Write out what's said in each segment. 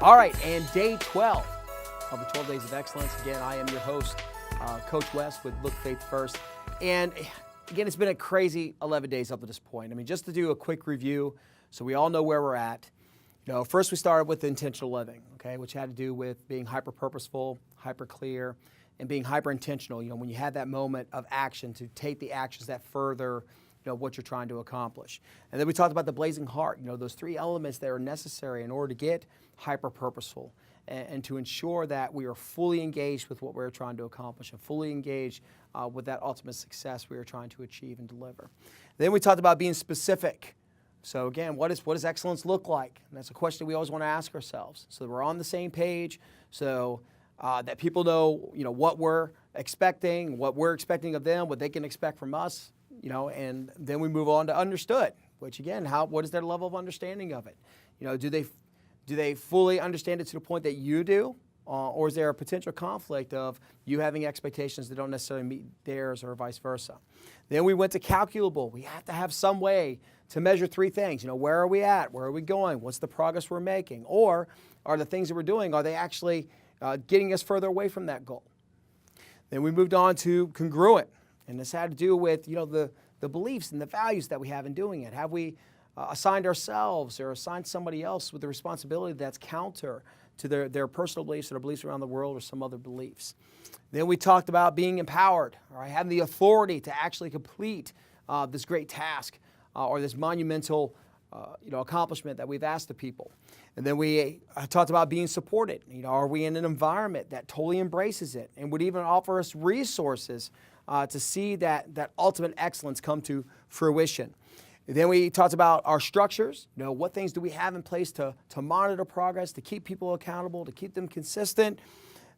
All right, and day 12 of the 12 Days of Excellence. Again, I am your host, Coach West with Look Faith First. And again, it's been a crazy 11 days up to this point. I mean, just to do a quick review so we all know where we're at. First we started with intentional living, okay, which had to do with being hyper-purposeful, hyper-clear, and being hyper-intentional. When you had that moment of action to take the actions that further what you're trying to accomplish. And then we talked about the blazing heart, those three elements that are necessary in order to get hyper-purposeful and to ensure that we are fully engaged with what we're trying to accomplish and fully engaged with that ultimate success we are trying to achieve and deliver. Then we talked about being specific. So again, what does excellence look like? And that's a question we always want to ask ourselves. So that we're on the same page, so that people know, what we're expecting of them, what they can expect from us. And then we move on to understood, which again, what is their level of understanding of it? Do they fully understand it to the point that you do? Or is there a potential conflict of you having expectations that don't necessarily meet theirs or vice versa? Then we went to calculable. We have to have some way to measure three things. Where are we at? Where are we going? What's the progress we're making? Or are the things that we're doing, are they actually getting us further away from that goal? Then we moved on to congruent. And this had to do with, the beliefs and the values that we have in doing it. Have we assigned ourselves or assigned somebody else with the responsibility that's counter to their personal beliefs or their beliefs around the world or some other beliefs? Then we talked about being empowered, all right, having the authority to actually complete this great task or this monumental accomplishment that we've asked of people. And then we talked about being supported. Are we in an environment that totally embraces it and would even offer us resources to see that ultimate excellence come to fruition? And then we talked about our structures. What things do we have in place to monitor progress, to keep people accountable, to keep them consistent?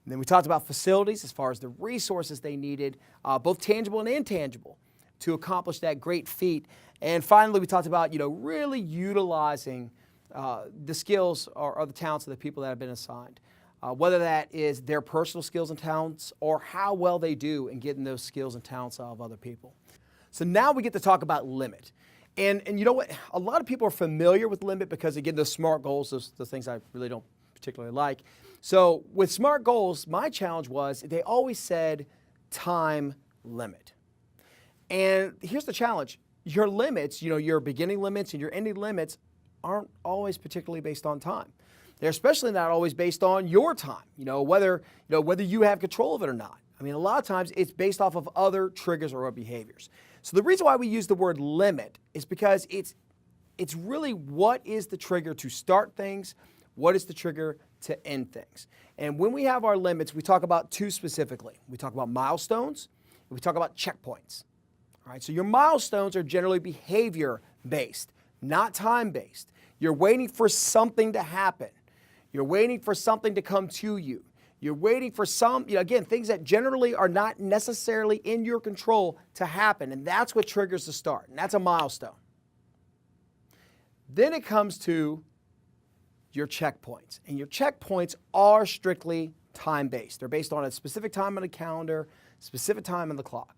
And then we talked about facilities as far as the resources they needed, both tangible and intangible, to accomplish that great feat. And finally, we talked about really utilizing the skills or the talents of the people that have been assigned. Whether that is their personal skills and talents or how well they do in getting those skills and talents out of other people. So now we get to talk about limit. And you know what? A lot of people are familiar with limit because, again, those SMART goals, those things I really don't particularly like. So with SMART goals, my challenge was they always said time limit. And here's the challenge. Your limits, your beginning limits and your ending limits aren't always particularly based on time. They're especially not always based on your time, whether you have control of it or not. I mean, a lot of times it's based off of other triggers or behaviors. So the reason why we use the word limit is because it's really what is the trigger to start things, what is the trigger to end things. And when we have our limits, we talk about two specifically. We talk about milestones and we talk about checkpoints. All right, so your milestones are generally behavior-based, not time-based. You're waiting for something to happen. You're waiting for something to come to you. You're waiting for again, things that generally are not necessarily in your control to happen. And that's what triggers the start. And that's a milestone. Then it comes to your checkpoints. And your checkpoints are strictly time-based. They're based on a specific time on the calendar, specific time on the clock.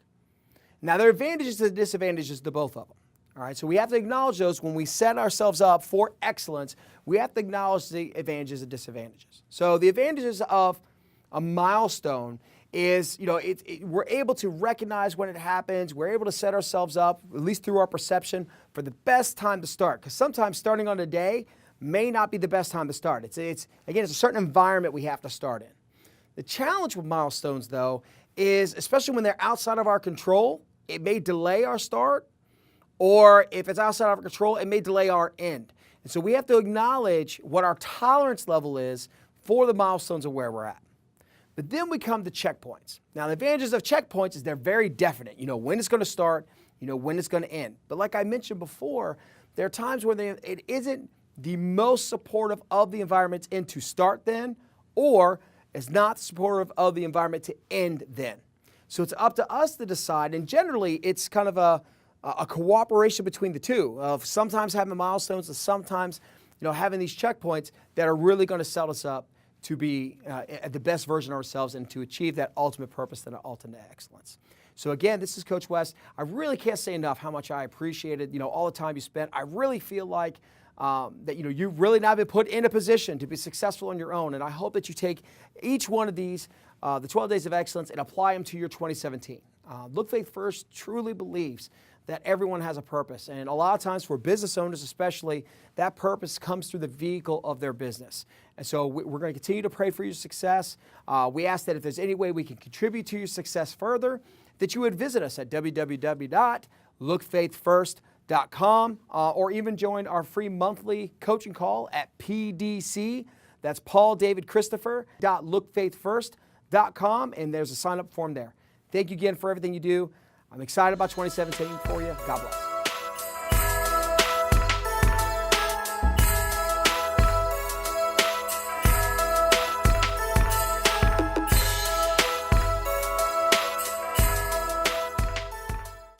Now, there are advantages and disadvantages to both of them. All right, so we have to acknowledge those when we set ourselves up for excellence. We have to acknowledge the advantages and disadvantages. So the advantages of a milestone is, we're able to recognize when it happens. We're able to set ourselves up, at least through our perception, for the best time to start. Because sometimes starting on a day may not be the best time to start. It's a certain environment we have to start in. The challenge with milestones, though, is especially when they're outside of our control, it may delay our start. Or if it's outside of our control, it may delay our end. And so we have to acknowledge what our tolerance level is for the milestones of where we're at. But then we come to checkpoints. Now, the advantages of checkpoints is they're very definite. When it's going to start, when it's going to end. But like I mentioned before, there are times where it isn't the most supportive of the environment to end to start then, or it's not supportive of the environment to end then. So it's up to us to decide, and generally it's kind of a cooperation between the two, of sometimes having milestones and sometimes having these checkpoints that are really going to set us up to be the best version of ourselves and to achieve that ultimate purpose and ultimate excellence. So again, this is Coach West. I really can't say enough how much I appreciated all the time you spent. I really feel like that you've really not been put in a position to be successful on your own. And I hope that you take each one of these, the 12 Days of Excellence, and apply them to your 2017. Look Faith First truly believes that everyone has a purpose. And a lot of times for business owners especially, that purpose comes through the vehicle of their business. And so we're going to continue to pray for your success. We ask that if there's any way we can contribute to your success further, that you would visit us at www.lookfaithfirst.com or even join our free monthly coaching call at PDC. That's Paul David Christopher.lookfaithfirst.com, and there's a sign-up form there. Thank you again for everything you do. I'm excited about 2017 for you. God bless.